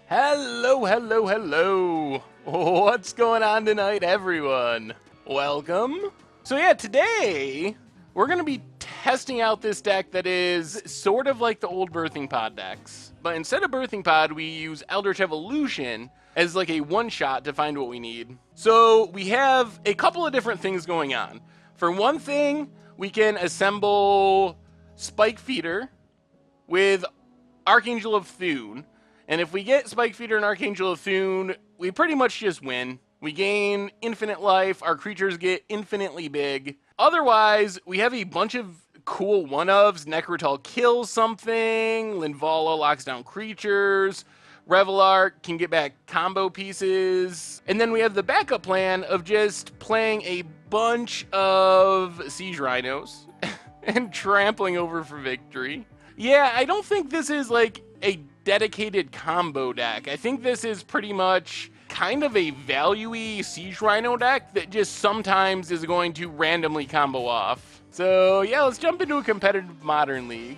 Hello, hello, hello. What's going on tonight, everyone? Welcome. So yeah, today we're going to be testing out this deck that is sort of like the old Birthing Pod decks. But instead of Birthing Pod, we use Eldritch Evolution as like a one-shot to find what we need. So we have a couple of different things going on. For one thing, we can assemble Spike Feeder with Archangel of Thune. And if we get Spike Feeder and Archangel of Thune, we pretty much just win. We gain infinite life, our creatures get infinitely big. Otherwise, we have a bunch of cool one-ofs. Necrotal kills something, Linvala locks down creatures, Revelar can get back combo pieces. And then we have the backup plan of just playing a bunch of Siege Rhinos and trampling over for victory. Yeah, I don't think this is like a dedicated combo deck. I think this is pretty much kind of a value-y Siege Rhino deck that just sometimes is going to randomly combo off. So yeah, let's jump into a competitive Modern League.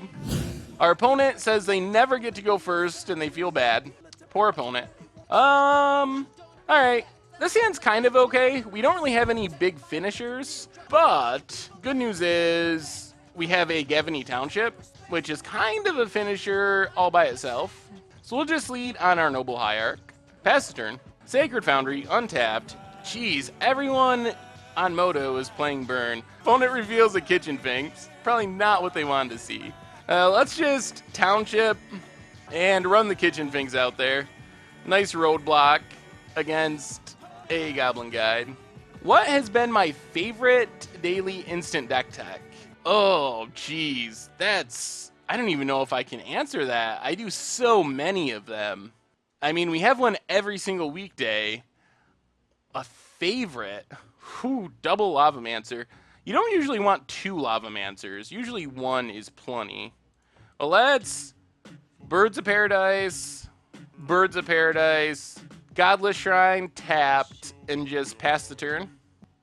Our opponent says they never get to go first and they feel bad. Poor opponent. Alright. This hand's kind of okay. We don't really have any big finishers, but good news is we have a Gavany Township, which is kind of a finisher all by itself. So we'll just lead on our Noble Hierarch. Pass the turn. Sacred Foundry, untapped. Jeez, everyone on Moto is playing Burn. Opponent reveals a Kitchen Finks. Probably not what they wanted to see. Let's just Township and run the Kitchen Finks out there. Nice roadblock against a Goblin Guide. What has been my favorite daily instant deck tech? Oh, geez, I don't even know if I can answer that. I do so many of them. I mean, we have one every single weekday. A favorite? Whew, double Lavamancer. You don't usually want two Lavamancers. Usually one is plenty. Well, let's Birds of Paradise, Godless Shrine, tapped, and just pass the turn.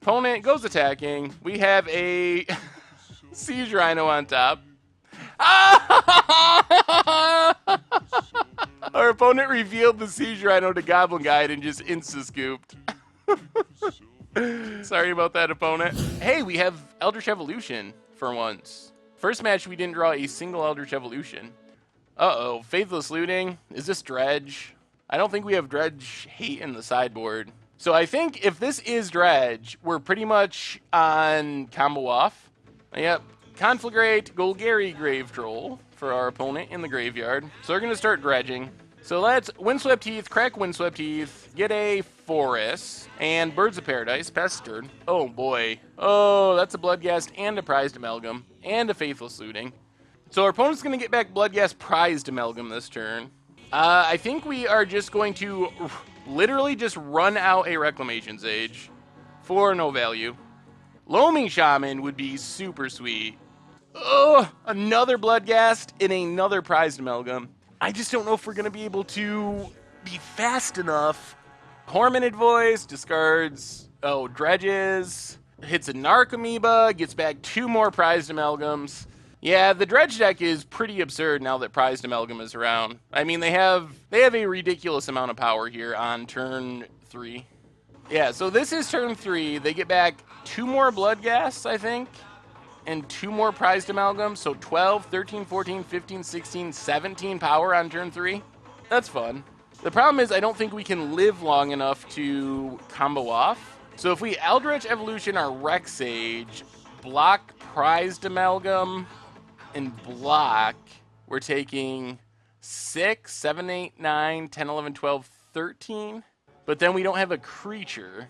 Opponent goes attacking. We have a Siege Rhino on top. Our opponent revealed the Siege Rhino to Goblin Guide and just insta-scooped. Sorry about that, opponent. Hey, we have Eldritch Evolution for once. First match, we didn't draw a single Eldritch Evolution. Uh-oh, Faithless Looting. Is this Dredge? I don't think we have Dredge hate in the sideboard. So I think if this is Dredge, we're pretty much on combo off. Yep. Conflagrate, Golgari Grave Troll for our opponent in the graveyard. So they're going to start dredging. So let's Windswept Heath, crack Windswept Heath, get a Forest, and Birds of Paradise, pass the turn. Oh boy. Oh, that's a Bloodghast and a Prized Amalgam, and a Faithless Looting. So our opponent's going to get back Bloodghast Prized Amalgam this turn. I think we are just going to literally just run out a Reclamation Sage for no value. Loaming Shaman would be super sweet. Oh, another Bloodghast and another Prized Amalgam. I just don't know if we're going to be able to be fast enough. Tormented Voice, discards, Dredges, hits a Narcomoeba, gets back two more Prized Amalgams. Yeah, the Dredge deck is pretty absurd now that Prized Amalgam is around. I mean, they have a ridiculous amount of power here on turn 3. Yeah, so this is turn 3. They get back two more Bloodghasts, I think, and two more Prized Amalgams, so 12, 13, 14, 15, 16, 17 power on turn 3. That's fun. The problem is I don't think we can live long enough to combo off. So if we Eldritch Evolution our Rex Sage, block Prized Amalgam, and block, we're taking 6, 7, 8, 9, 10, 11, 12, 13. But then we don't have a creature,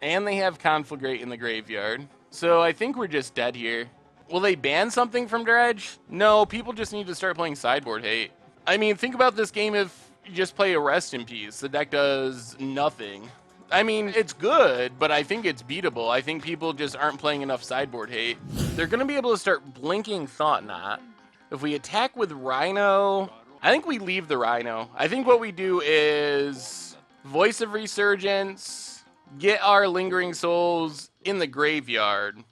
and they have Conflagrate in the graveyard. So I think we're just dead here. Will they ban something from Dredge? No, people just need to start playing sideboard hate. I mean, think about this game if you just play a Rest in Peace. The deck does nothing. I mean, it's good, but I think it's beatable. I think people just aren't playing enough sideboard hate. They're going to be able to start blinking Thought Knot. If we attack with Rhino, I think we leave the Rhino. I think what we do is Voice of Resurgence, get our Lingering Souls in the graveyard.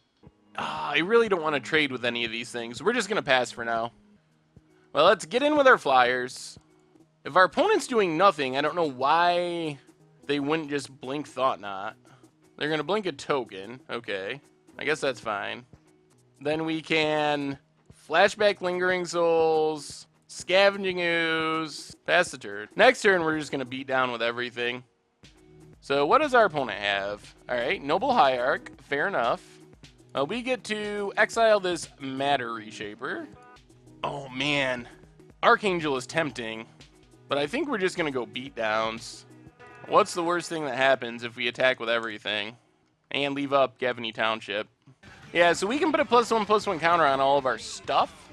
I really don't want to trade with any of these things. We're just going to pass for now. Well, let's get in with our flyers. If our opponent's doing nothing, I don't know why they wouldn't just blink Thought Knot. They're going to blink a token. Okay. I guess that's fine. Then we can flashback Lingering Souls, Scavenging Ooze, pass the turn. Next turn, we're just going to beat down with everything. So what does our opponent have? All right, Noble Hierarch. Fair enough. We get to exile this Matter Reshaper. Oh, man. Archangel is tempting, but I think we're just going to go beatdowns. What's the worst thing that happens if we attack with everything and leave up Gavany Township? Yeah, so we can put a +1/+1 counter on all of our stuff,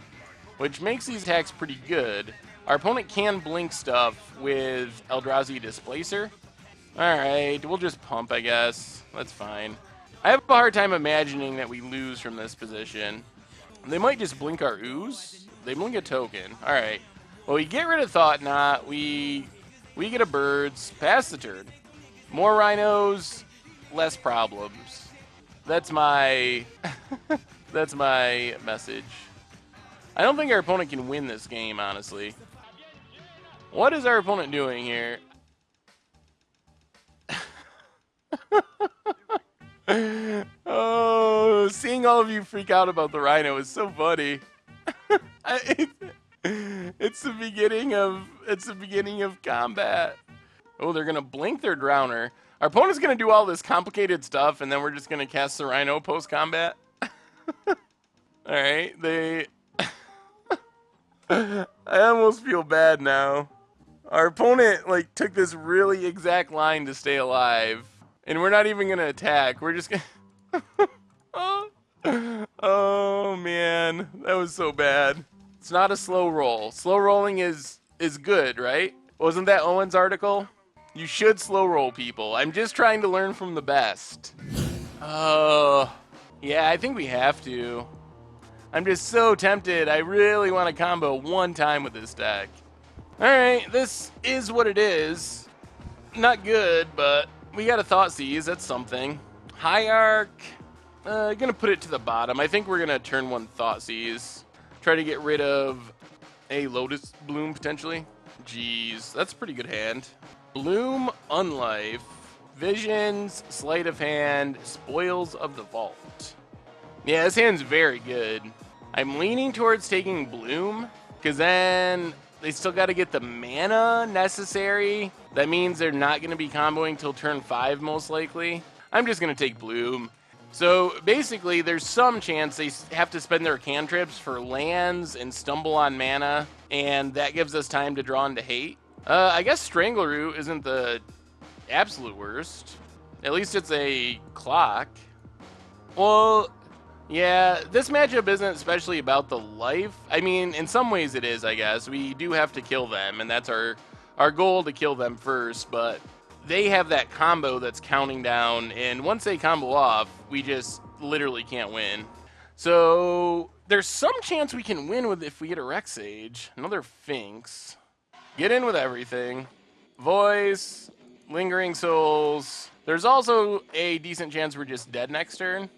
which makes these attacks pretty good. Our opponent can blink stuff with Eldrazi Displacer. All right, we'll just pump, I guess. That's fine. I have a hard time imagining that we lose from this position. They might just blink our Ooze. They blink a token. All right. Well, we get rid of Thought Knot. We get a Birds. Pass the turn. More Rhinos, less problems. That's my that's my message. I don't think our opponent can win this game, honestly. What is our opponent doing here? Oh, seeing all of you freak out about the Rhino is so funny. It's the beginning of combat. Oh, they're gonna blink their Drowner. Our opponent's gonna do all this complicated stuff, and then we're just gonna cast the Rhino post combat. All right, I almost feel bad now. Our opponent like took this really exact line to stay alive, and we're not even gonna attack. We're just gonna. Oh man, that was so bad. It's not a slow roll. Slow rolling is good, right? Wasn't that Owen's article? You should slow roll people. I'm just trying to learn from the best. Oh, yeah, I think we have to. I'm just so tempted. I really want to combo one time with this deck. All right, this is what it is. Not good, but we got a Thoughtseize. That's something. Hierarch. Gonna put it to the bottom. I think we're gonna turn one Thoughtseize. Try to get rid of a Lotus Bloom, potentially. Jeez, that's a pretty good hand. Bloom, Unlife, Visions, Sleight of Hand, Spoils of the Vault. Yeah, this hand's very good. I'm leaning towards taking Bloom, because then they still got to get the mana necessary. That means they're not going to be comboing till turn 5, most likely. I'm just going to take Bloom. So basically, there's some chance they have to spend their cantrips for lands and stumble on mana, and that gives us time to draw into Hate. I guess Strangleroot isn't the absolute worst. At least it's a clock. Well, yeah, this matchup isn't especially about the life. I mean, in some ways it is, I guess. We do have to kill them, and that's our goal, to kill them first, but they have that combo that's counting down, and once they combo off, we just literally can't win. So there's some chance we can win with if we get a Rex Sage. Another Finks. Get in with everything. Voice, Lingering Souls. There's also a decent chance we're just dead next turn.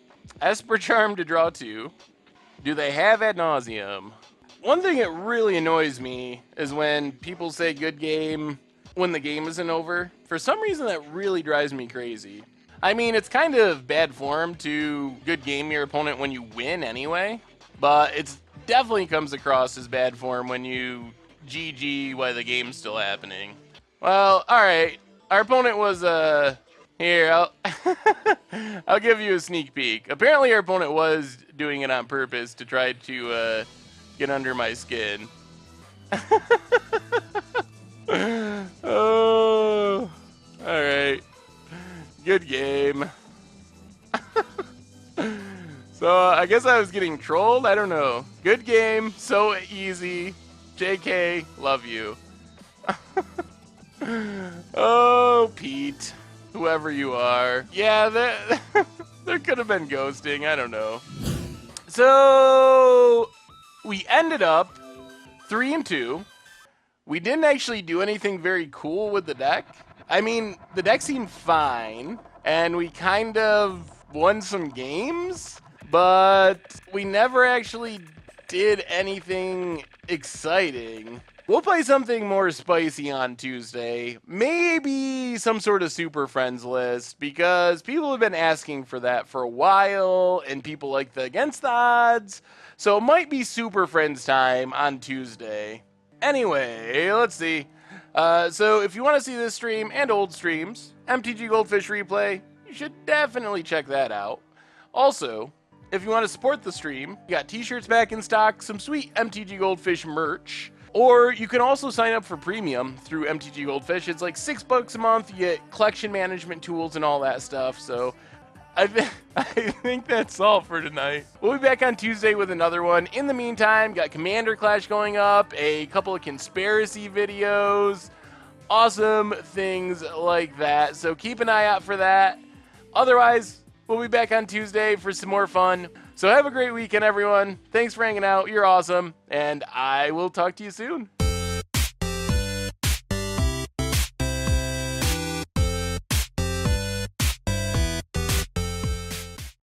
Esper Charm to draw 2. Do they have Ad Nauseam? One thing that really annoys me is when people say good game when the game isn't over. For some reason, that really drives me crazy. I mean, it's kind of bad form to good game your opponent when you win anyway, but it definitely comes across as bad form when you GG while the game's still happening. Well, all right. Our opponent was, here, I'll give you a sneak peek. Apparently, our opponent was doing it on purpose to try to get under my skin. Oh, all right. Good game. So I guess I was getting trolled. I don't know. Good game. So easy. JK, love you. Oh, Pete. Whoever you are. Yeah, there could have been ghosting. I don't know. So we ended up 3-2. We didn't actually do anything very cool with the deck. I mean, the deck seemed fine, and we kind of won some games, but we never actually did anything exciting. We'll play something more spicy on Tuesday. Maybe some sort of Super Friends list, because people have been asking for that for a while, and people like the Against the Odds. So it might be Super Friends time on Tuesday. Anyway, let's see. So if you want to see this stream and old streams, MTG Goldfish Replay, you should definitely check that out. Also, if you want to support the stream, you got t-shirts back in stock, some sweet MTG Goldfish merch, or you can also sign up for premium through MTG Goldfish. It's like $6 a month. You get collection management tools and all that stuff. So I think that's all for tonight. We'll be back on Tuesday with another one. In the meantime, got Commander Clash going up, a couple of conspiracy videos, awesome things like that. So keep an eye out for that. Otherwise, we'll be back on Tuesday for some more fun. So have a great weekend, everyone. Thanks for hanging out. You're awesome. And I will talk to you soon.